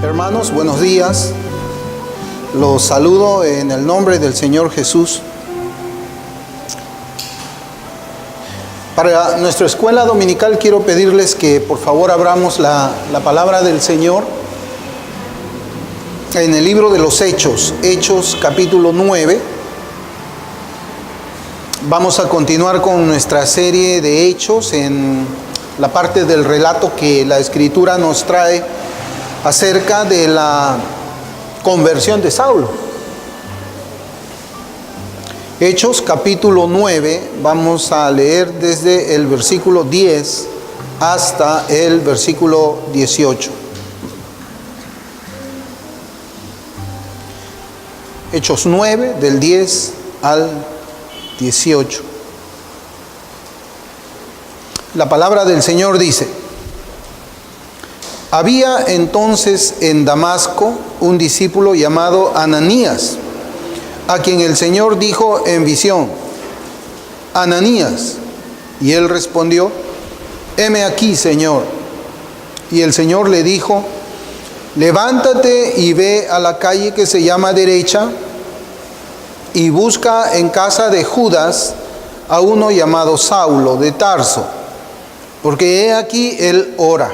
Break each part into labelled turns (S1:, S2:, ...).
S1: Hermanos, buenos días. Los saludo en el nombre del Señor Jesús. Para nuestra escuela dominical quiero pedirles que por favor abramos la palabra del Señor en el libro de los Hechos, Hechos capítulo 9. Vamos a continuar con nuestra serie de Hechos en la parte del relato que la Escritura nos trae acerca de la conversión de Saulo. Hechos capítulo 9, vamos a leer desde el versículo 10 hasta el versículo 18. Hechos 9, del 10 al 18. La palabra del Señor dice: había entonces en Damasco un discípulo llamado Ananías, a quien el Señor dijo en visión: Ananías. Y él respondió: heme aquí, Señor. Y el Señor le dijo: levántate y ve a la calle que se llama Derecha, y busca en casa de Judas a uno llamado Saulo de Tarso, porque he aquí él ora.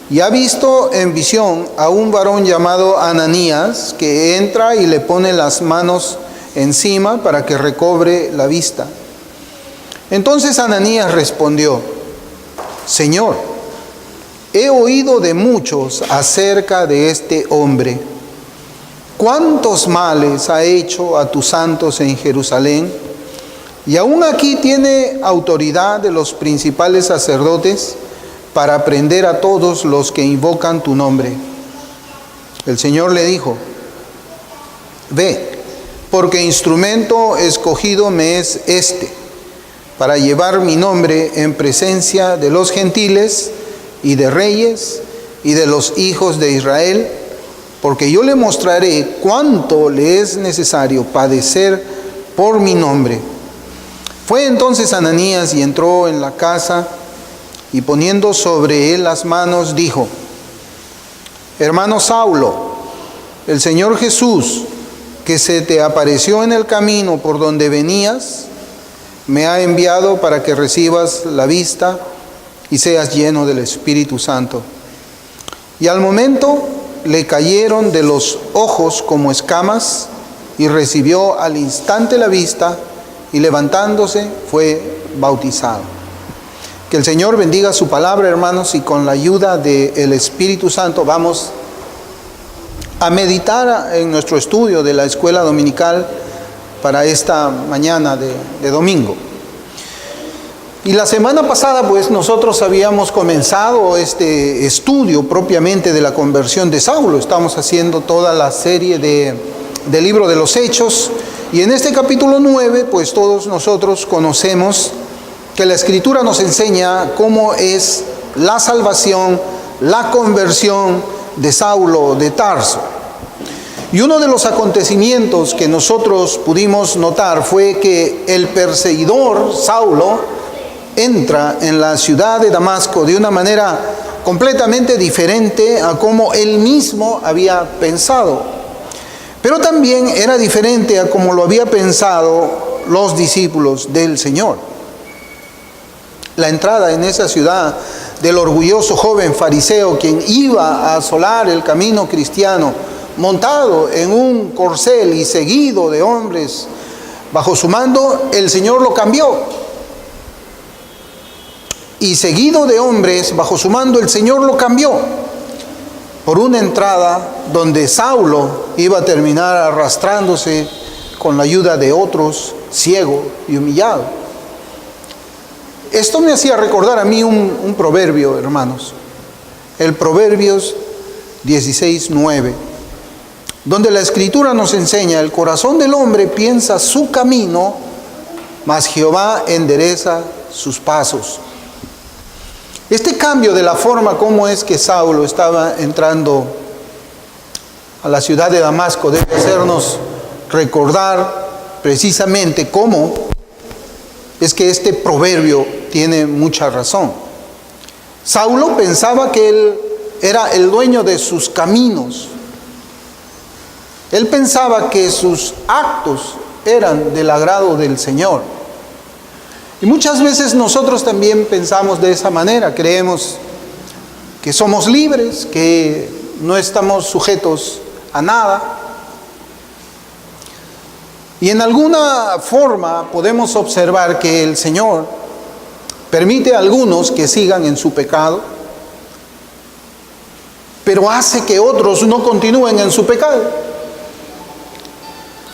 S1: Y ha visto en visión a un varón llamado Ananías, que entra y le pone las manos encima para que recobre la vista. Entonces Ananías respondió: Señor, he oído de muchos acerca de este hombre. ¿Cuántos males ha hecho a tus santos en Jerusalén? Y aún aquí tiene autoridad de los principales sacerdotes para prender a todos los que invocan tu nombre. El Señor le dijo: ve, porque instrumento escogido me es este, para llevar mi nombre en presencia de los gentiles y de reyes y de los hijos de Israel, porque yo le mostraré cuánto le es necesario padecer por mi nombre. Fue entonces Ananías y entró en la casa, y poniendo sobre él las manos, dijo: hermano Saulo, el Señor Jesús, que se te apareció en el camino por donde venías, me ha enviado para que recibas la vista y seas lleno del Espíritu Santo. Y al momento le cayeron de los ojos como escamas, y recibió al instante la vista, y levantándose fue bautizado. Que el Señor bendiga su palabra, hermanos, y con la ayuda del Espíritu Santo vamos a meditar en nuestro estudio de la escuela dominical para esta mañana de domingo. Y la semana pasada, pues, nosotros habíamos comenzado este estudio propiamente de la conversión de Saulo. Estamos haciendo toda la serie del libro de los Hechos, y en este capítulo 9, pues todos nosotros conocemos que la Escritura nos enseña cómo es la salvación, la conversión de Saulo de Tarso. Y uno de los acontecimientos que nosotros pudimos notar fue que el perseguidor Saulo entra en la ciudad de Damasco de una manera completamente diferente a como él mismo había pensado. Pero también era diferente a como lo había pensado los discípulos del Señor. La entrada en esa ciudad del orgulloso joven fariseo, quien iba a asolar el camino cristiano, montado en un corcel y seguido de hombres bajo su mando, el Señor lo cambió. Y seguido de hombres bajo su mando, el Señor lo cambió por una entrada donde Saulo iba a terminar arrastrándose con la ayuda de otros, ciego y humillado. Esto me hacía recordar a mí un proverbio, hermanos. El Proverbios 16:9, donde la Escritura nos enseña: el corazón del hombre piensa su camino, mas Jehová endereza sus pasos. Este cambio de la forma como es que Saulo estaba entrando a la ciudad de Damasco debe hacernos recordar precisamente cómo es que este proverbio tiene mucha razón. Saulo pensaba que él era el dueño de sus caminos. Él pensaba que sus actos eran del agrado del Señor. Y muchas veces nosotros también pensamos de esa manera. Creemos que somos libres, que no estamos sujetos a nada. Y en alguna forma podemos observar que el Señor permite a algunos que sigan en su pecado, pero hace que otros no continúen en su pecado.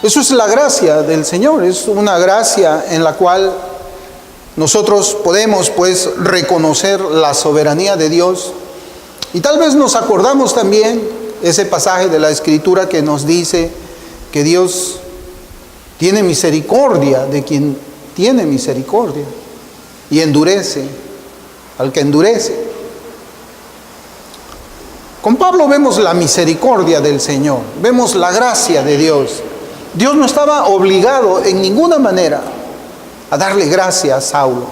S1: Eso es la gracia del Señor, es una gracia en la cual nosotros podemos pues reconocer la soberanía de Dios. Y tal vez nos acordamos también ese pasaje de la Escritura que nos dice que Dios tiene misericordia de quien tiene misericordia y endurece al que endurece. Con Pablo vemos la misericordia del Señor, vemos la gracia de Dios. Dios no estaba obligado en ninguna manera a darle gracia a Saulo.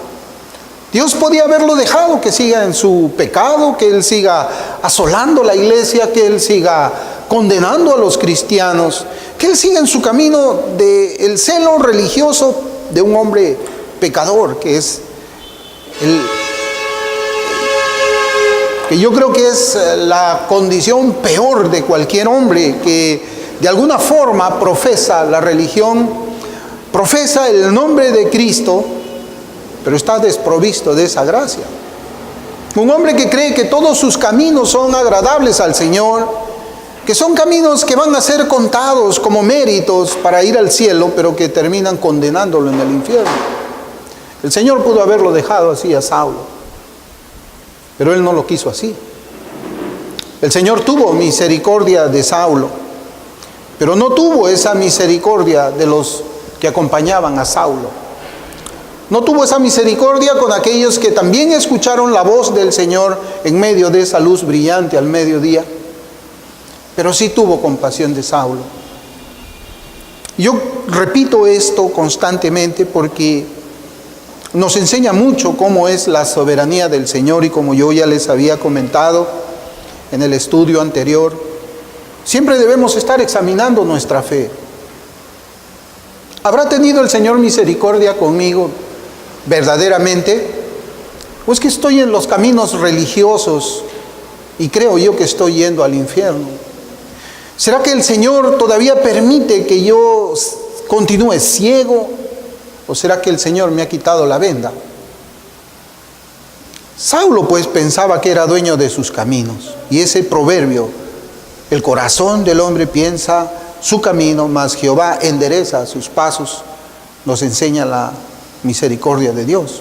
S1: Dios podía haberlo dejado que siga en su pecado, que él siga asolando la iglesia, que él siga condenando a los cristianos, que él siga en su camino del celo religioso de un hombre pecador, que es que yo creo que es la condición peor de cualquier hombre que de alguna forma profesa la religión, profesa el nombre de Cristo, pero está desprovisto de esa gracia. Un hombre que cree que todos sus caminos son agradables al Señor, que son caminos que van a ser contados como méritos para ir al cielo, pero que terminan condenándolo en el infierno. El Señor pudo haberlo dejado así a Saulo, pero él no lo quiso así. El Señor tuvo misericordia de Saulo, pero no tuvo esa misericordia de los que acompañaban a Saulo. No tuvo esa misericordia con aquellos que también escucharon la voz del Señor en medio de esa luz brillante al mediodía, pero sí tuvo compasión de Saulo. Yo repito esto constantemente porque nos enseña mucho cómo es la soberanía del Señor, y como yo ya les había comentado en el estudio anterior, siempre debemos estar examinando nuestra fe. ¿Habrá tenido el Señor misericordia conmigo verdaderamente? ¿O es que estoy en los caminos religiosos y creo yo que estoy yendo al infierno? ¿Será que el Señor todavía permite que yo continúe ciego? ¿O será que el Señor me ha quitado la venda? Saulo pues pensaba que era dueño de sus caminos. Y ese proverbio, el corazón del hombre piensa su camino, mas Jehová endereza sus pasos, nos enseña la misericordia de Dios.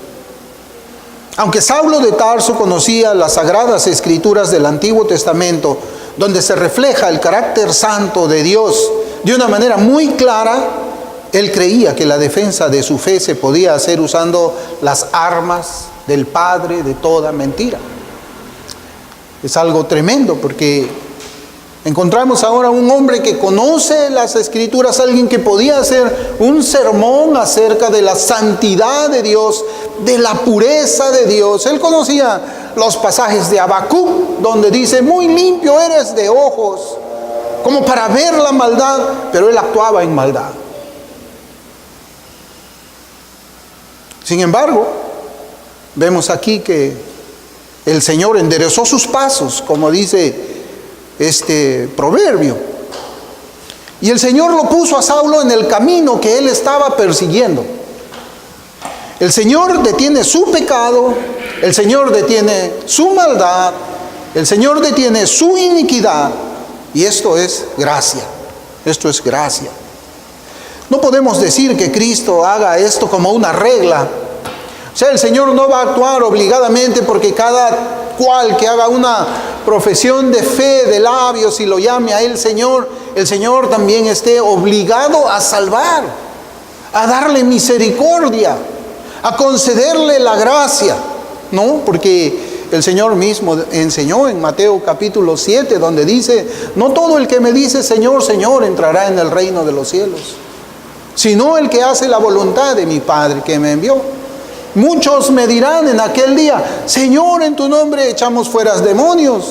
S1: Aunque Saulo de Tarso conocía las sagradas escrituras del Antiguo Testamento, donde se refleja el carácter santo de Dios de una manera muy clara, él creía que la defensa de su fe se podía hacer usando las armas del padre de toda mentira. Es algo tremendo porque encontramos ahora un hombre que conoce las Escrituras, alguien que podía hacer un sermón acerca de la santidad de Dios, de la pureza de Dios. Él conocía los pasajes de Habacuc, donde dice, muy limpio eres de ojos, como para ver la maldad, pero él actuaba en maldad. Sin embargo, vemos aquí que el Señor enderezó sus pasos, como dice este proverbio. Y el Señor lo puso a Saulo en el camino que él estaba persiguiendo. El Señor detiene su pecado, el Señor detiene su maldad, el Señor detiene su iniquidad. Y esto es gracia, esto es gracia. No podemos decir que Cristo haga esto como una regla. O sea, el Señor no va a actuar obligadamente porque cada cual que haga una profesión de fe de labios y lo llame a él Señor, el Señor también esté obligado a salvar, a darle misericordia, a concederle la gracia. No, porque el Señor mismo enseñó en Mateo capítulo 7, donde dice, no todo el que me dice Señor, Señor entrará en el reino de los cielos, sino el que hace la voluntad de mi Padre que me envió. Muchos me dirán en aquel día: Señor, en tu nombre echamos fuera demonios.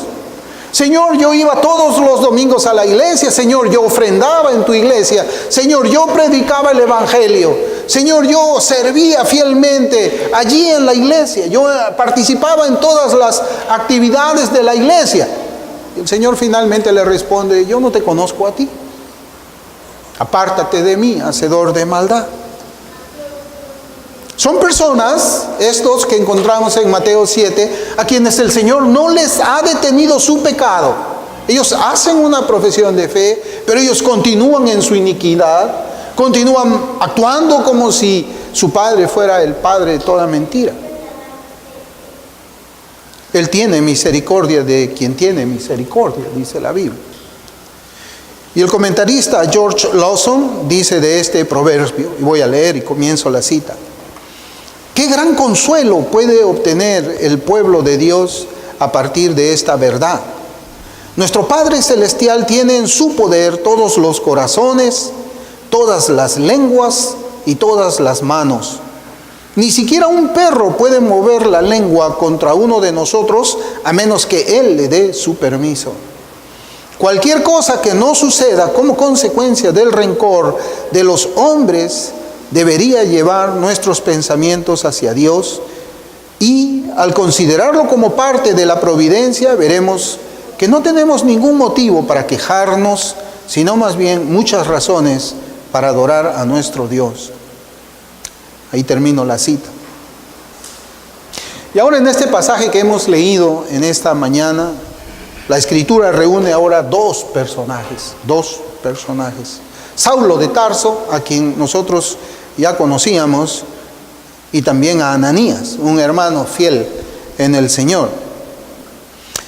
S1: Señor, yo iba todos los domingos a la iglesia. Señor, yo ofrendaba en tu iglesia. Señor, yo predicaba el evangelio. Señor, yo servía fielmente allí en la iglesia. Yo participaba en todas las actividades de la iglesia. Y el Señor finalmente le responde: yo no te conozco a ti. Apártate de mí, hacedor de maldad. Son personas, estos que encontramos en Mateo 7, a quienes el Señor no les ha detenido su pecado. Ellos hacen una profesión de fe, pero ellos continúan en su iniquidad, continúan actuando como si su padre fuera el padre de toda mentira. Él tiene misericordia de quien tiene misericordia, dice la Biblia. Y el comentarista George Lawson dice de este proverbio, y voy a leer y comienzo la cita: qué gran consuelo puede obtener el pueblo de Dios a partir de esta verdad. Nuestro Padre Celestial tiene en su poder todos los corazones, todas las lenguas y todas las manos. Ni siquiera un perro puede mover la lengua contra uno de nosotros a menos que Él le dé su permiso. Cualquier cosa que no suceda como consecuencia del rencor de los hombres debería llevar nuestros pensamientos hacia Dios, y al considerarlo como parte de la providencia veremos que no tenemos ningún motivo para quejarnos, sino más bien muchas razones para adorar a nuestro Dios. Ahí termino la cita. Y ahora en este pasaje que hemos leído en esta mañana, la Escritura reúne ahora dos personajes. Saulo de Tarso, a quien nosotros ya conocíamos, y también a Ananías, un hermano fiel en el Señor.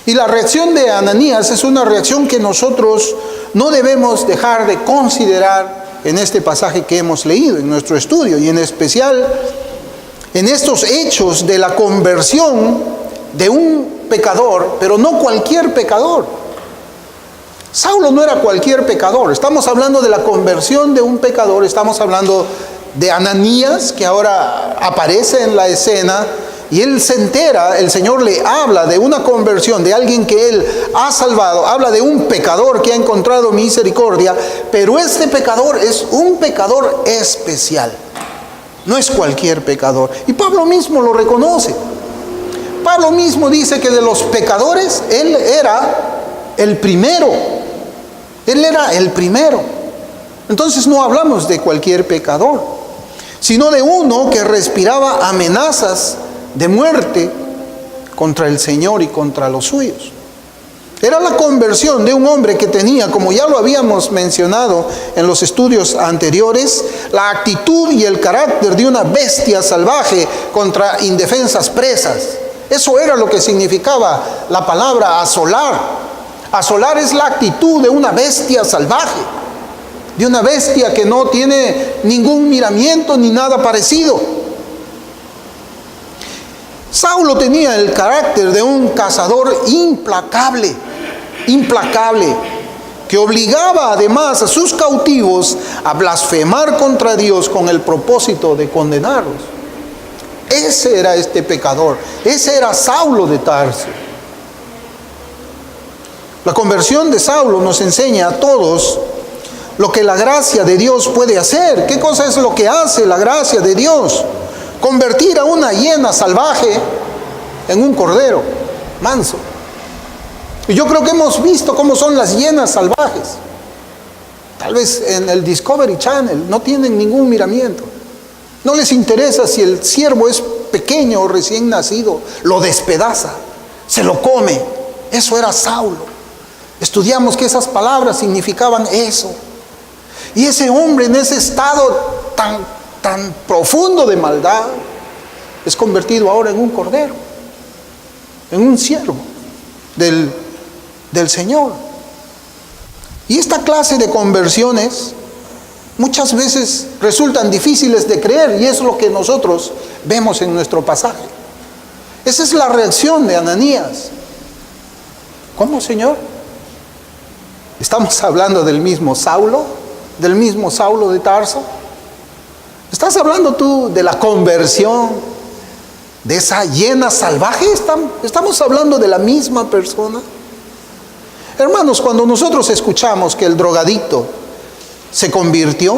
S1: Y la reacción de Ananías es una reacción que nosotros no debemos dejar de considerar en este pasaje que hemos leído en nuestro estudio, y en especial en estos hechos de la conversión de un pecador, pero no cualquier pecador. Saulo no era cualquier pecador. Estamos hablando de la conversión de un pecador. Estamos hablando de Ananías, que ahora aparece en la escena, y él se entera, el Señor le habla de una conversión de alguien que él ha salvado, habla de un pecador que ha encontrado misericordia, pero este pecador es un pecador especial, no es cualquier pecador. Y Pablo mismo lo reconoce. Pablo mismo dice que de los pecadores él era el primero. Él era el primero. Entonces no hablamos de cualquier pecador, sino de uno que respiraba amenazas de muerte contra el Señor y contra los suyos. Era la conversión de un hombre que tenía, como ya lo habíamos mencionado en los estudios anteriores, la actitud y el carácter de una bestia salvaje contra indefensas presas. Eso era lo que significaba la palabra asolar. Asolar es la actitud de una bestia salvaje, de una bestia que no tiene ningún miramiento ni nada parecido. Saulo tenía el carácter de un cazador implacable, que obligaba además a sus cautivos a blasfemar contra Dios con el propósito de condenarlos. Ese era este pecador, ese era Saulo de Tarso. La conversión de Saulo nos enseña a todos lo que la gracia de Dios puede hacer. ¿Qué cosa es lo que hace la gracia de Dios? Convertir a una hiena salvaje en un cordero manso. Y yo creo que hemos visto cómo son las hienas salvajes. Tal vez en el Discovery Channel no tienen ningún miramiento. No les interesa si el ciervo es pequeño o recién nacido, lo despedaza, se lo come. Eso era Saulo. Estudiamos que esas palabras significaban eso. Y ese hombre, en ese estado tan profundo de maldad, es convertido ahora en un cordero, en un siervo del Señor. Y esta clase de conversiones muchas veces resultan difíciles de creer, y es lo que nosotros vemos en nuestro pasaje. Esa es la reacción de Ananías. ¿Cómo, Señor? ¿Estamos hablando del mismo Saulo? ¿Del mismo Saulo de Tarso? ¿Estás hablando tú de la conversión de esa hiena salvaje? ¿Estamos hablando de la misma persona? Hermanos, cuando nosotros escuchamos que el drogadicto se convirtió,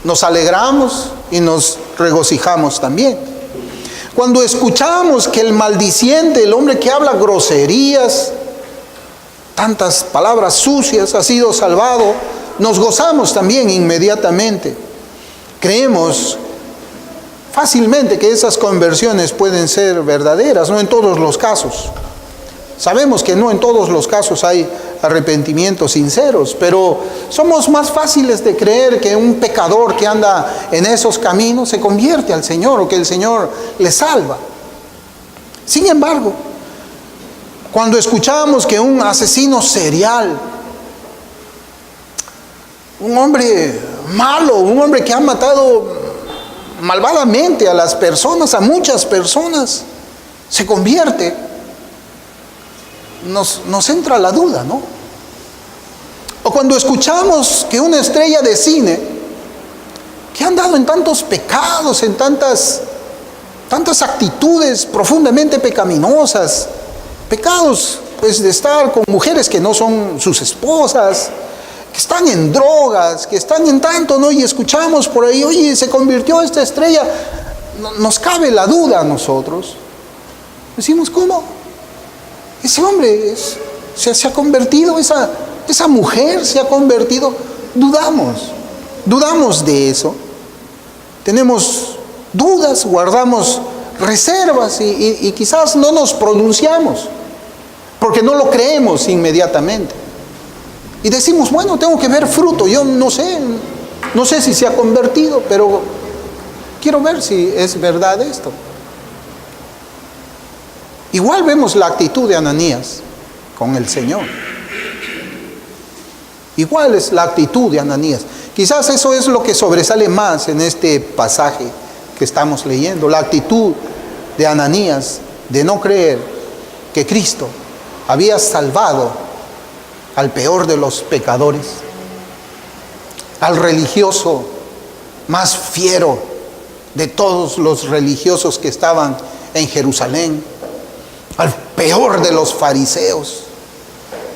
S1: nos alegramos y nos regocijamos también. Cuando escuchamos que el maldiciente, el hombre que habla groserías, tantas palabras sucias, ha sido salvado, nos gozamos también inmediatamente. Creemos fácilmente que esas conversiones pueden ser verdaderas, no en todos los casos. Sabemos que no en todos los casos hay arrepentimientos sinceros, pero somos más fáciles de creer que un pecador que anda en esos caminos se convierte al Señor o que el Señor le salva. Sin embargo, cuando escuchamos que un asesino serial, un hombre malo, un hombre que ha matado malvadamente a las personas, a muchas personas, se convierte, nos entra la duda, ¿no? O cuando escuchamos que una estrella de cine, que ha andado en tantos pecados, en tantas actitudes profundamente pecaminosas, pecados pues de estar con mujeres que no son sus esposas, que están en drogas, que están en tanto, ¿no? Y escuchamos por ahí, oye, se convirtió esta estrella. Nos cabe la duda a nosotros. Decimos, ¿cómo? Ese hombre se ha convertido, esa mujer se ha convertido. Dudamos de eso. Tenemos dudas, guardamos reservas y quizás no nos pronunciamos, porque no lo creemos inmediatamente. Y decimos, bueno, tengo que ver fruto. Yo no sé si se ha convertido, pero quiero ver si es verdad esto. Igual vemos la actitud de Ananías con el Señor. Igual es la actitud de Ananías. Quizás eso es lo que sobresale más en este pasaje que estamos leyendo. La actitud de Ananías de no creer que Cristo había salvado al peor de los pecadores, al religioso más fiero de todos los religiosos que estaban en Jerusalén, al peor de los fariseos,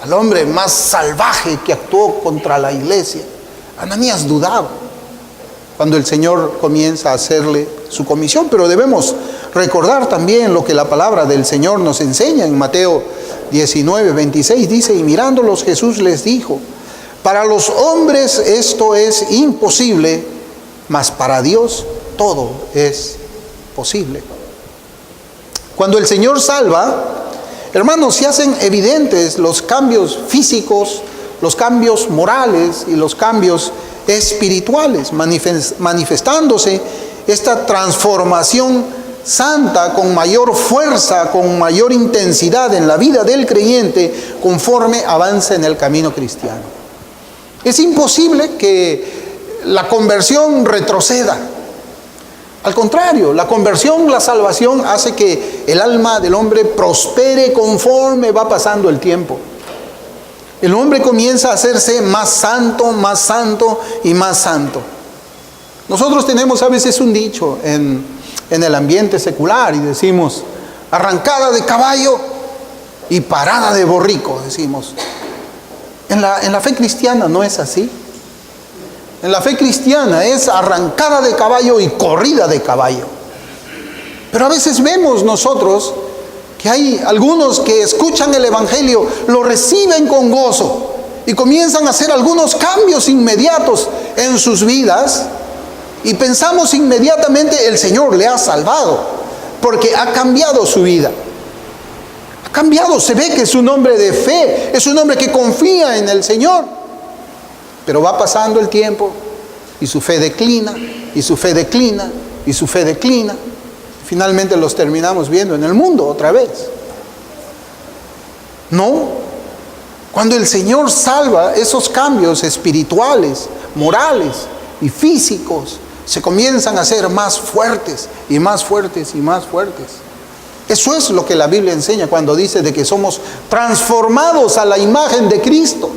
S1: al hombre más salvaje que actuó contra la iglesia. Ananías dudaba cuando el Señor comienza a hacerle su comisión, pero debemos recordar también lo que la palabra del Señor nos enseña en Mateo 19, 26, dice, y mirándolos Jesús les dijo, para los hombres esto es imposible, mas para Dios todo es posible. Cuando el Señor salva, hermanos, se hacen evidentes los cambios físicos, los cambios morales y los cambios espirituales, manifestándose esta transformación santa con mayor fuerza, con mayor intensidad en la vida del creyente conforme avanza en el camino cristiano. Es imposible que la conversión retroceda. Al contrario, la conversión, la salvación hace que el alma del hombre prospere conforme va pasando el tiempo. El hombre comienza a hacerse más santo y más santo. Nosotros tenemos a veces un dicho en el ambiente secular y decimos, arrancada de caballo y parada de borrico, decimos. En la fe cristiana no es así. En la fe cristiana es arrancada de caballo y corrida de caballo. Pero a veces vemos nosotros que hay algunos que escuchan el Evangelio, lo reciben con gozo y comienzan a hacer algunos cambios inmediatos en sus vidas y pensamos inmediatamente el Señor le ha salvado porque ha cambiado su vida. Ha cambiado, se ve que es un hombre de fe, es un hombre que confía en el Señor. Pero va pasando el tiempo y su fe declina, y su fe declina, y su fe declina. Finalmente los terminamos viendo en el mundo otra vez. No, cuando el Señor salva, esos cambios espirituales, morales y físicos se comienzan a hacer más fuertes y más fuertes y más fuertes. Eso es lo que la Biblia enseña cuando dice de que somos transformados a la imagen de Cristo.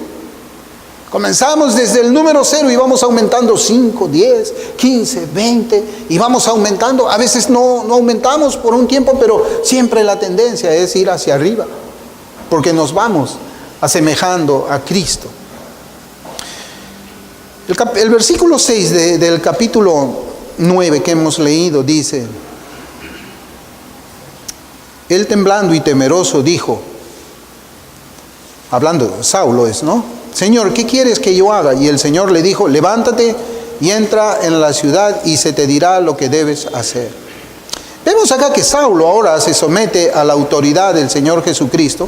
S1: Comenzamos desde el número 0 y vamos aumentando 5, 10, 15, 20 y vamos aumentando. A veces no aumentamos por un tiempo, pero siempre la tendencia es ir hacia arriba, porque nos vamos asemejando a Cristo. El versículo 6 del capítulo 9 que hemos leído dice: él temblando y temeroso dijo, hablando, Saulo es, ¿no? Señor, ¿qué quieres que yo haga? Y el Señor le dijo, levántate y entra en la ciudad y se te dirá lo que debes hacer. Vemos acá que Saulo ahora se somete a la autoridad del Señor Jesucristo.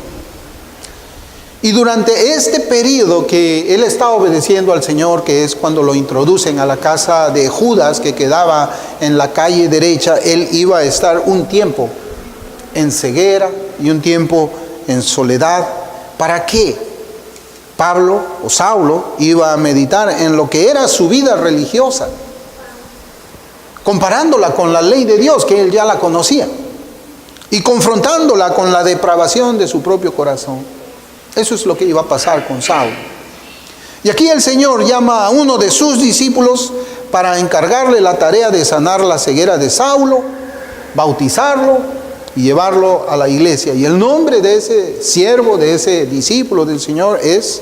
S1: Y durante este periodo que él está obedeciendo al Señor, que es cuando lo introducen a la casa de Judas, que quedaba en la calle derecha, él iba a estar un tiempo en ceguera y un tiempo en soledad. ¿Para qué? Pablo o Saulo iba a meditar en lo que era su vida religiosa, comparándola con la ley de Dios, que él ya la conocía, y confrontándola con la depravación de su propio corazón. Eso es lo que iba a pasar con Saulo. Y aquí el Señor llama a uno de sus discípulos para encargarle la tarea de sanar la ceguera de Saulo, bautizarlo y llevarlo a la iglesia. Y el nombre de ese siervo, de ese discípulo del Señor es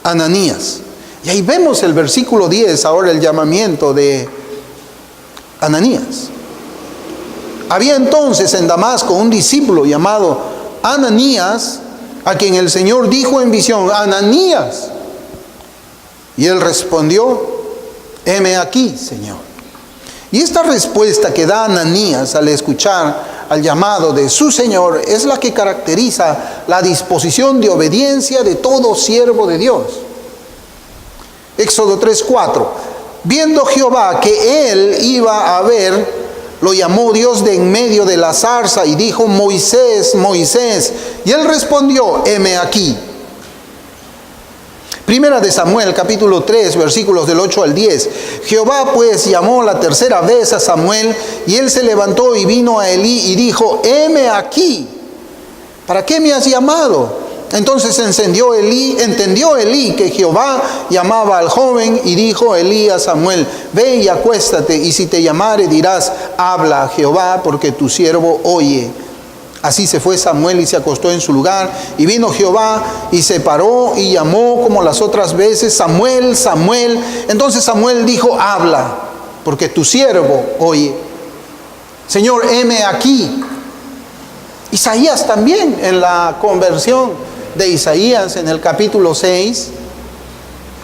S1: Ananías. Y ahí vemos el versículo 10, ahora el llamamiento de Ananías. Había entonces en Damasco un discípulo llamado Ananías, a quien el Señor dijo en visión, Ananías. Y él respondió, heme aquí, Señor. Y esta respuesta que da Ananías al escuchar al llamado de su Señor es la que caracteriza la disposición de obediencia de todo siervo de Dios. Éxodo 3:4. Viendo Jehová que él iba a ver, lo llamó Dios de en medio de la zarza y dijo, Moisés, Moisés. Y él respondió, heme aquí. Primera de Samuel, capítulo 3, versículos del 8 al 10. Jehová pues llamó la tercera vez a Samuel, y él se levantó y vino a Elí y dijo, heme aquí, ¿para qué me has llamado? Entonces entendió Elí que Jehová llamaba al joven, y dijo Elí a Samuel, ve y acuéstate, y si te llamare dirás, habla Jehová, porque tu siervo oye. Así se fue Samuel y se acostó en su lugar, y vino Jehová y se paró y llamó como las otras veces, Samuel, Samuel. Entonces Samuel dijo, habla, porque tu siervo oye. Señor, heme aquí. Isaías también, en la conversión de Isaías en el capítulo 6,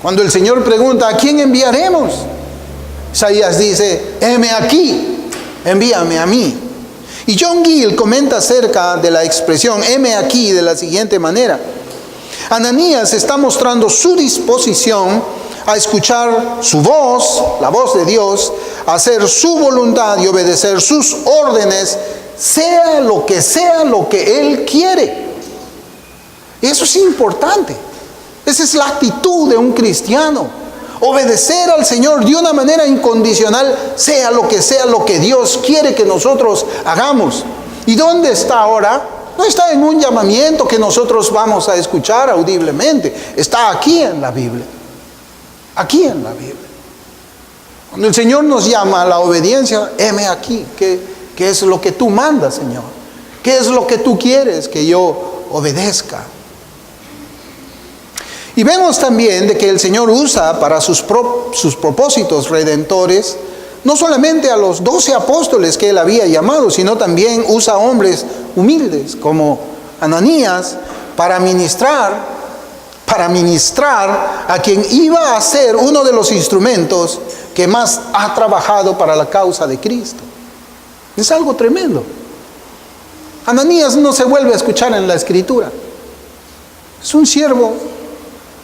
S1: cuando el Señor pregunta, ¿a quién enviaremos? Isaías dice, heme aquí, envíame a mí. Y John Gill comenta acerca de la expresión heme aquí de la siguiente manera: Ananías está mostrando su disposición a escuchar su voz, la voz de Dios, a hacer su voluntad y obedecer sus órdenes, sea lo que Él quiere. Y eso es importante. Esa es la actitud de un cristiano. Obedecer al Señor de una manera incondicional, sea lo que Dios quiere que nosotros hagamos. ¿Y dónde está ahora? No está en un llamamiento que nosotros vamos a escuchar audiblemente. Está aquí en la Biblia. Aquí en la Biblia. Cuando el Señor nos llama a la obediencia, heme aquí. ¿Qué es lo que tú mandas, Señor? ¿Qué es lo que tú quieres que yo obedezca? Y vemos también de que el Señor usa para sus propósitos redentores no solamente a los 12 apóstoles que Él había llamado, sino también usa hombres humildes como Ananías para ministrar a quien iba a ser uno de los instrumentos que más ha trabajado para la causa de Cristo. Es algo tremendo. Ananías no se vuelve a escuchar en la Escritura. Es un siervo,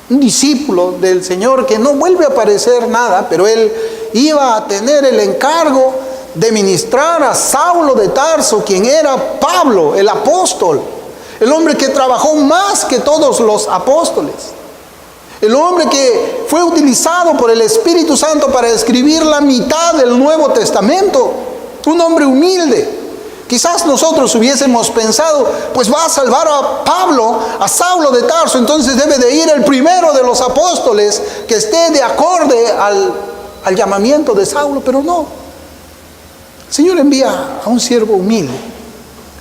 S1: un discípulo del Señor que no vuelve a aparecer nada, pero él iba a tener el encargo de ministrar a Saulo de Tarso, quien era Pablo, el apóstol, el hombre que trabajó más que todos los apóstoles, el hombre que fue utilizado por el Espíritu Santo para escribir la mitad del Nuevo Testamento, un hombre humilde, Quizás nosotros hubiésemos pensado, pues va a salvar a Pablo, a Saulo de Tarso, entonces debe de ir el primero de los apóstoles que esté de acorde al llamamiento de Saulo, pero no. El Señor envía a un siervo humilde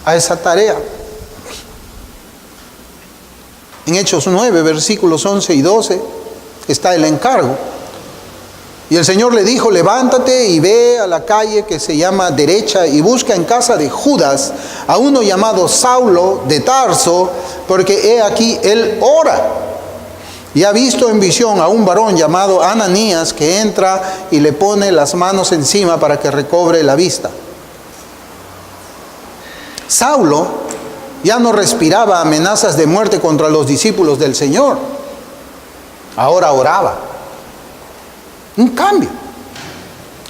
S1: a esa tarea. En Hechos 9, versículos 11 y 12, está el encargo. Y el Señor le dijo, levántate y ve a la calle que se llama derecha y busca en casa de Judas a uno llamado Saulo de Tarso, porque he aquí él ora. Y ha visto en visión a un varón llamado Ananías que entra y le pone las manos encima para que recobre la vista. Saulo ya no respiraba amenazas de muerte contra los discípulos del Señor. Ahora oraba. Un cambio.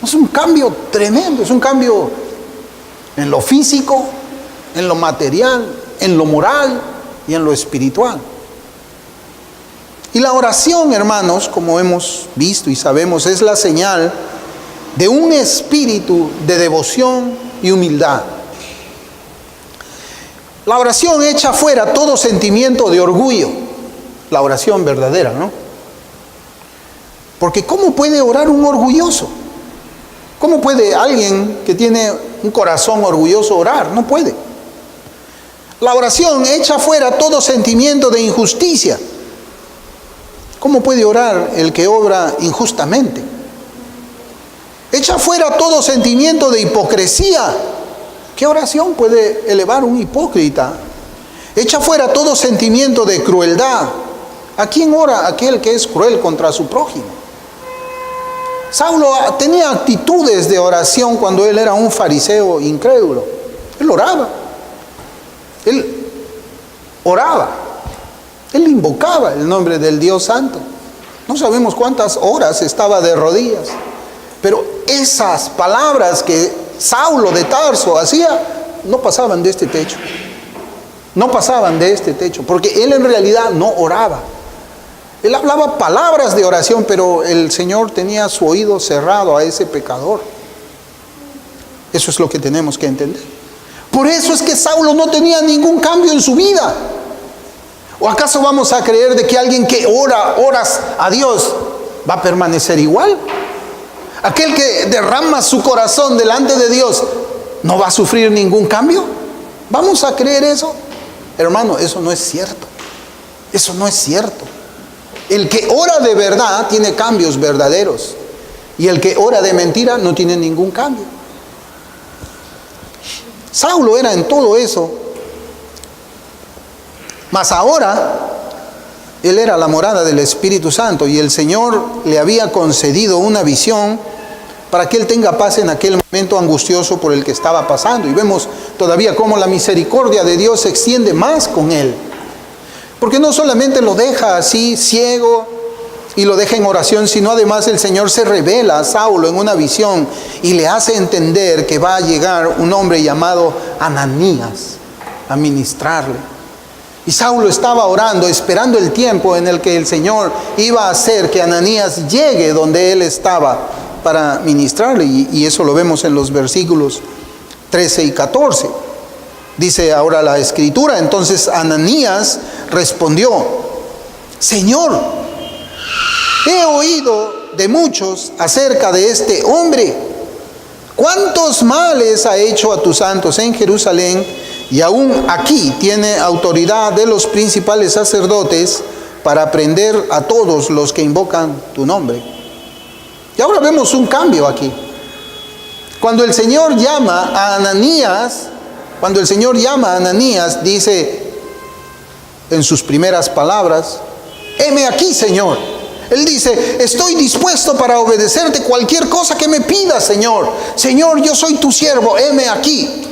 S1: Es un cambio tremendo. Es un cambio en lo físico, en lo material, en lo moral y en lo espiritual. Y la oración, hermanos, como hemos visto y sabemos, es la señal de un espíritu de devoción y humildad. La oración echa fuera todo sentimiento de orgullo. La oración verdadera, ¿no? Porque ¿cómo puede orar un orgulloso? ¿Cómo puede alguien que tiene un corazón orgulloso orar? No puede. La oración echa fuera todo sentimiento de injusticia. ¿Cómo puede orar el que obra injustamente? Echa fuera todo sentimiento de hipocresía. ¿Qué oración puede elevar un hipócrita? Echa fuera todo sentimiento de crueldad. ¿A quién ora aquel que es cruel contra su prójimo? Saulo tenía actitudes de oración cuando él era un fariseo incrédulo. Él oraba. Él oraba. Él invocaba el nombre del Dios Santo. No sabemos cuántas horas estaba de rodillas. Pero esas palabras que Saulo de Tarso hacía no pasaban de este techo. No pasaban de este techo. Porque él en realidad no oraba. Él hablaba palabras de oración, pero el Señor tenía su oído cerrado a ese pecador. Eso es lo que tenemos que entender. Por eso es que Saulo no tenía ningún cambio en su vida. ¿O acaso vamos a creer de que alguien que oras a Dios va a permanecer igual? Aquel que derrama su corazón delante de Dios no va a sufrir ningún cambio. ¿Vamos a creer eso? Hermano, eso no es cierto. Eso no es cierto. El que ora de verdad tiene cambios verdaderos. Y el que ora de mentira no tiene ningún cambio. Saulo era en todo eso. Mas ahora, él era la morada del Espíritu Santo. Y el Señor le había concedido una visión para que él tenga paz en aquel momento angustioso por el que estaba pasando. Y vemos todavía cómo la misericordia de Dios se extiende más con él. Porque no solamente lo deja así ciego y lo deja en oración, sino además el Señor se revela a Saulo en una visión y le hace entender que va a llegar un hombre llamado Ananías a ministrarle. Y Saulo estaba orando, esperando el tiempo en el que el Señor iba a hacer que Ananías llegue donde él estaba para ministrarle. Y eso lo vemos en los versículos 13 y 14. Dice ahora la Escritura, entonces Ananías respondió, Señor, he oído de muchos acerca de este hombre, cuántos males ha hecho a tus santos en Jerusalén, y aún aquí tiene autoridad de los principales sacerdotes para prender a todos los que invocan tu nombre. Y ahora vemos un cambio aquí. Cuando el Señor llama a Ananías, dice en sus primeras palabras, heme aquí, Señor. Él dice, estoy dispuesto para obedecerte cualquier cosa que me pidas, Señor. Señor, yo soy tu siervo, heme aquí.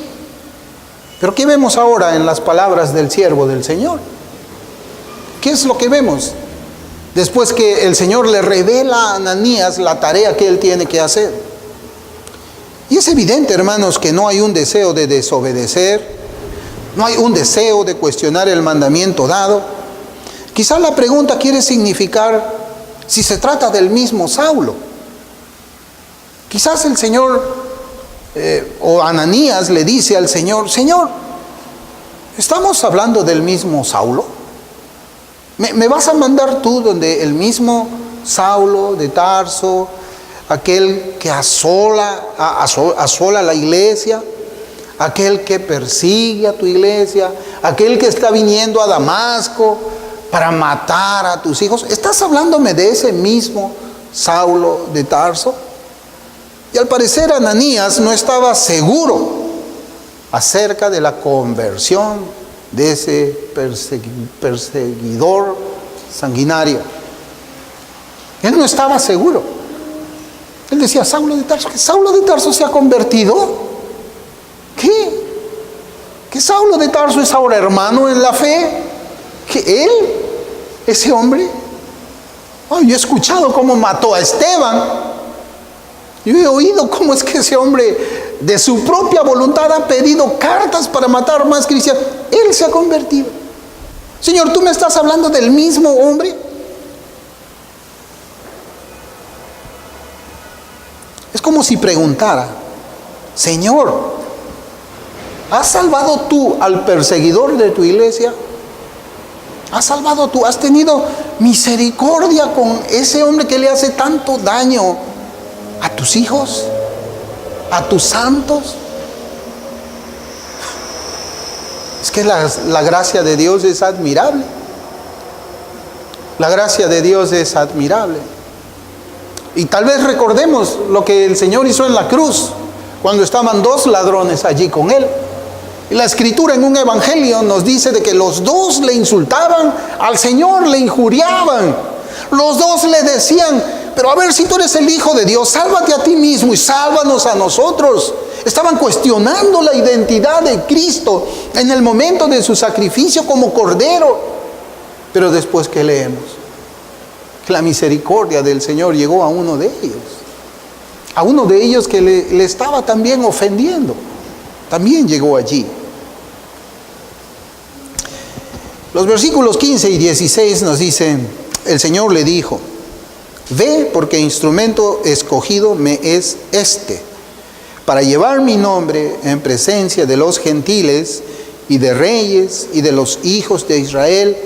S1: Pero ¿qué vemos ahora en las palabras del siervo del Señor? ¿Qué es lo que vemos? Después que el Señor le revela a Ananías la tarea que él tiene que hacer. Y es evidente, hermanos, que no hay un deseo de desobedecer, no hay un deseo de cuestionar el mandamiento dado. Quizás la pregunta quiere significar si se trata del mismo Saulo. Quizás el Señor o Ananías le dice al Señor: Señor, ¿estamos hablando del mismo Saulo? ¿Me vas a mandar tú donde el mismo Saulo de Tarso, aquel que asola la iglesia, aquel que persigue a tu iglesia, aquel que está viniendo a Damasco para matar a tus hijos? ¿Estás hablándome de ese mismo Saulo de Tarso? Y al parecer Ananías no estaba seguro acerca de la conversión de ese perseguidor sanguinario. Él no estaba seguro. Él decía: Saulo de Tarso, ¿que Saulo de Tarso se ha convertido? ¿Qué? ¿Que Saulo de Tarso es ahora hermano en la fe? ¿Que él, ese hombre? Oh, yo he escuchado cómo mató a Esteban. Yo he oído cómo es que ese hombre de su propia voluntad ha pedido cartas para matar más cristianos. Él se ha convertido. Señor, ¿tú me estás hablando del mismo hombre? Es como si preguntara: Señor, ¿has salvado tú al perseguidor de tu iglesia? ¿Has salvado tú? ¿Has tenido misericordia con ese hombre que le hace tanto daño a tus hijos, a tus santos? Es que la gracia de Dios es admirable. La gracia de Dios es admirable. Y tal vez recordemos lo que el Señor hizo en la cruz, cuando estaban dos ladrones allí con Él. Y la Escritura en un evangelio nos dice de que los dos le insultaban, al Señor le injuriaban. Los dos le decían: pero a ver, si tú eres el Hijo de Dios, sálvate a ti mismo y sálvanos a nosotros. Estaban cuestionando la identidad de Cristo en el momento de su sacrificio como Cordero. Pero después, ¿qué leemos? Que la misericordia del Señor llegó a uno de ellos. A uno de ellos que le estaba también ofendiendo. También llegó allí. Los versículos 15 y 16 nos dicen: el Señor le dijo: ve, porque instrumento escogido me es este, para llevar mi nombre en presencia de los gentiles y de reyes y de los hijos de Israel,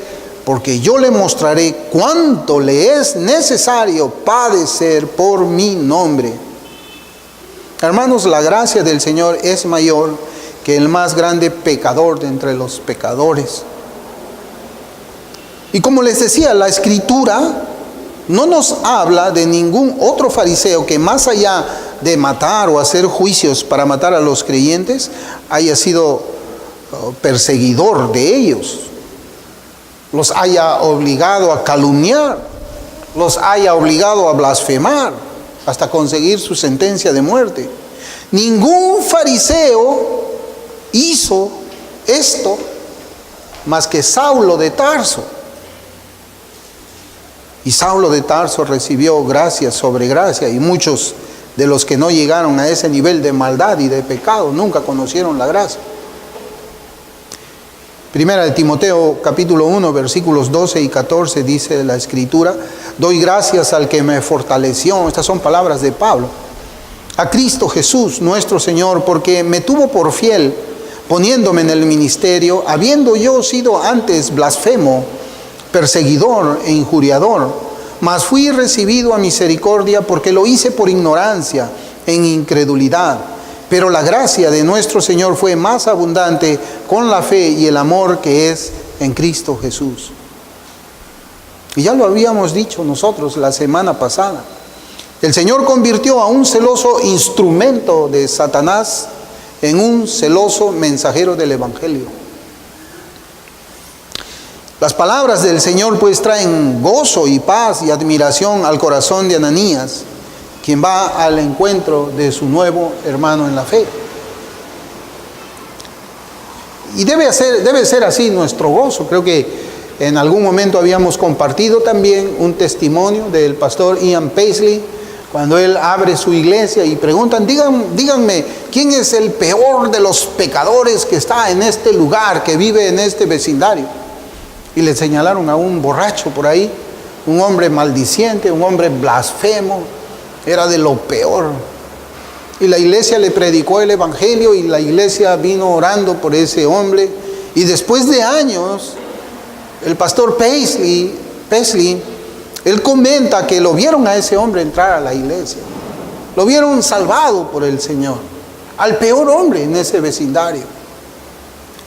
S1: porque yo le mostraré cuánto le es necesario padecer por mi nombre. Hermanos, la gracia del Señor es mayor que el más grande pecador de entre los pecadores. Y como les decía, la Escritura no nos habla de ningún otro fariseo que, más allá de matar o hacer juicios para matar a los creyentes, haya sido perseguidor de ellos, los haya obligado a calumniar, los haya obligado a blasfemar hasta conseguir su sentencia de muerte. Ningún fariseo hizo esto más que Saulo de Tarso. Y Saulo de Tarso recibió gracia sobre gracia, y muchos de los que no llegaron a ese nivel de maldad y de pecado nunca conocieron la gracia. Primera de Timoteo capítulo 1 versículos 12 y 14 dice la Escritura: doy gracias al que me fortaleció. Estas son palabras de Pablo. A Cristo Jesús nuestro Señor, porque me tuvo por fiel, poniéndome en el ministerio, habiendo yo sido antes blasfemo, perseguidor e injuriador, mas fui recibido a misericordia, porque lo hice por ignorancia, en incredulidad. Pero la gracia de nuestro Señor fue más abundante con la fe y el amor que es en Cristo Jesús. Y ya lo habíamos dicho nosotros la semana pasada. El Señor convirtió a un celoso instrumento de Satanás en un celoso mensajero del Evangelio. Las palabras del Señor pues traen gozo y paz y admiración al corazón de Ananías, quien va al encuentro de su nuevo hermano en la fe. Y debe ser así nuestro gozo. Creo que en algún momento habíamos compartido también un testimonio del pastor Ian Paisley, cuando él abre su iglesia y preguntan: díganme, ¿quién es el peor de los pecadores que está en este lugar, que vive en este vecindario? Y le señalaron a un borracho por ahí, un hombre maldiciente, un hombre blasfemo. Era de lo peor. Y la iglesia le predicó el evangelio y la iglesia vino orando por ese hombre. Y después de años, el pastor Paisley, él comenta que lo vieron a ese hombre entrar a la iglesia. Lo vieron salvado por el Señor, al peor hombre en ese vecindario.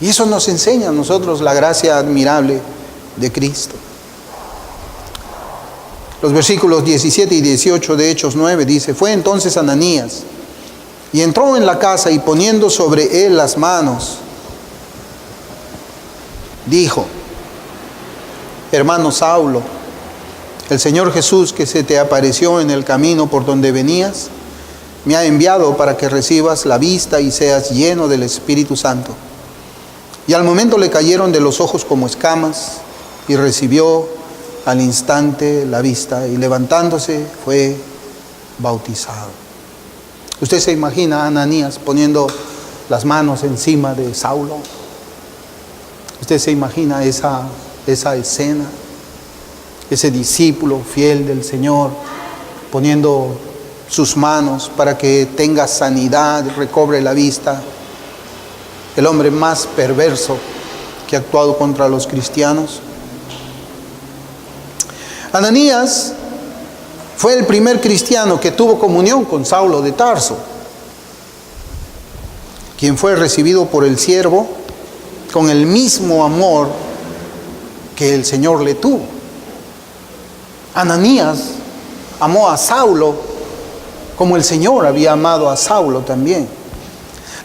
S1: Y eso nos enseña a nosotros la gracia admirable de Cristo. Los versículos 17 y 18 de Hechos 9 dice: fue entonces Ananías, y entró en la casa, y poniendo sobre él las manos, dijo: hermano Saulo, el Señor Jesús, que se te apareció en el camino por donde venías, me ha enviado para que recibas la vista y seas lleno del Espíritu Santo. Y al momento le cayeron de los ojos como escamas, y recibió al instante la vista, y levantándose fue bautizado. ¿Usted se imagina a Ananías poniendo las manos encima de Saulo? ¿Usted se imagina esa escena? Ese discípulo fiel del Señor poniendo sus manos para que tenga sanidad, recobre la vista. El hombre más perverso que ha actuado contra los cristianos. Ananías fue el primer cristiano que tuvo comunión con Saulo de Tarso, quien fue recibido por el siervo con el mismo amor que el Señor le tuvo. Ananías amó a Saulo como el Señor había amado a Saulo también.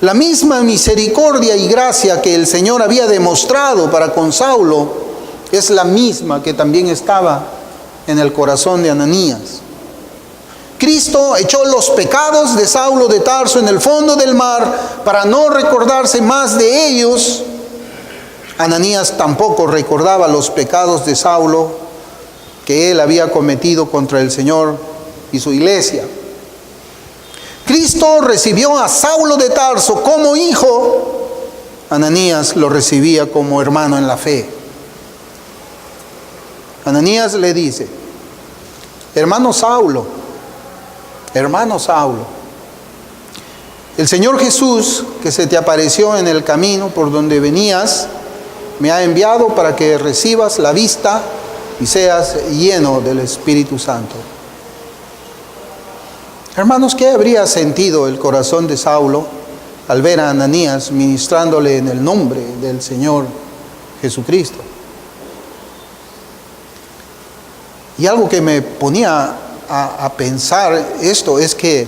S1: La misma misericordia y gracia que el Señor había demostrado para con Saulo es la misma que también estaba en el corazón de Ananías. Cristo echó los pecados de Saulo de Tarso en el fondo del mar para no recordarse más de ellos. Ananías tampoco recordaba los pecados de Saulo que él había cometido contra el Señor y su iglesia. Cristo recibió a Saulo de Tarso como hijo. Ananías lo recibía como hermano en la fe. Ananías le dice: hermano Saulo, el Señor Jesús, que se te apareció en el camino por donde venías, me ha enviado para que recibas la vista y seas lleno del Espíritu Santo. Hermanos, ¿qué habría sentido el corazón de Saulo al ver a Ananías ministrándole en el nombre del Señor Jesucristo? Y algo que me ponía a pensar esto es que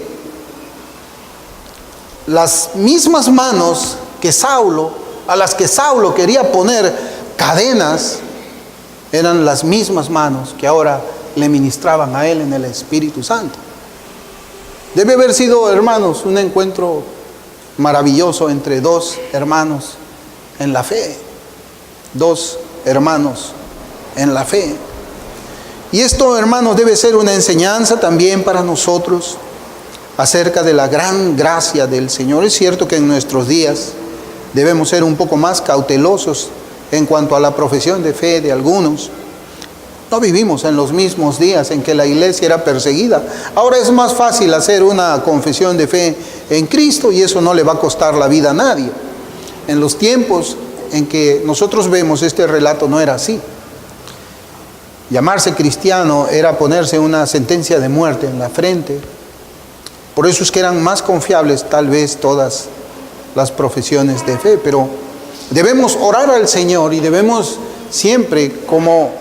S1: las mismas manos que a las que Saulo quería poner cadenas, eran las mismas manos que ahora le ministraban a él en el Espíritu Santo. Debe haber sido, hermanos, un encuentro maravilloso entre dos hermanos en la fe. Dos hermanos en la fe. Y esto, hermanos, debe ser una enseñanza también para nosotros acerca de la gran gracia del Señor. Es cierto que en nuestros días debemos ser un poco más cautelosos en cuanto a la profesión de fe de algunos. No vivimos en los mismos días en que la iglesia era perseguida. Ahora es más fácil hacer una confesión de fe en Cristo y eso no le va a costar la vida a nadie. En los tiempos en que nosotros vemos este relato no era así. Llamarse cristiano era ponerse una sentencia de muerte en la frente. Por eso es que eran más confiables tal vez todas las profesiones de fe. Pero debemos orar al Señor y debemos siempre, como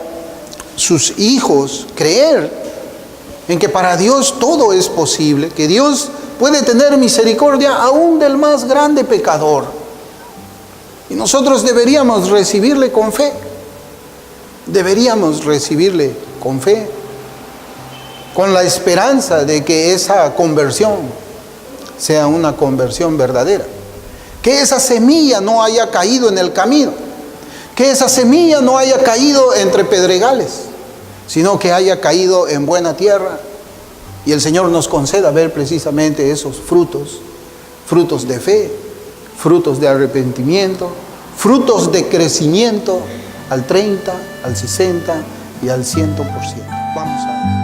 S1: sus hijos, creer en que para Dios todo es posible, que Dios puede tener misericordia aún del más grande pecador. Y nosotros deberíamos recibirle con fe. Deberíamos recibirle con fe, con la esperanza de que esa conversión sea una conversión verdadera. Que esa semilla no haya caído en el camino, que esa semilla no haya caído entre pedregales, sino que haya caído en buena tierra. Y el Señor nos conceda ver precisamente esos frutos, frutos de fe, frutos de arrepentimiento, frutos de crecimiento al 30, al 60 y al 100%. Vamos a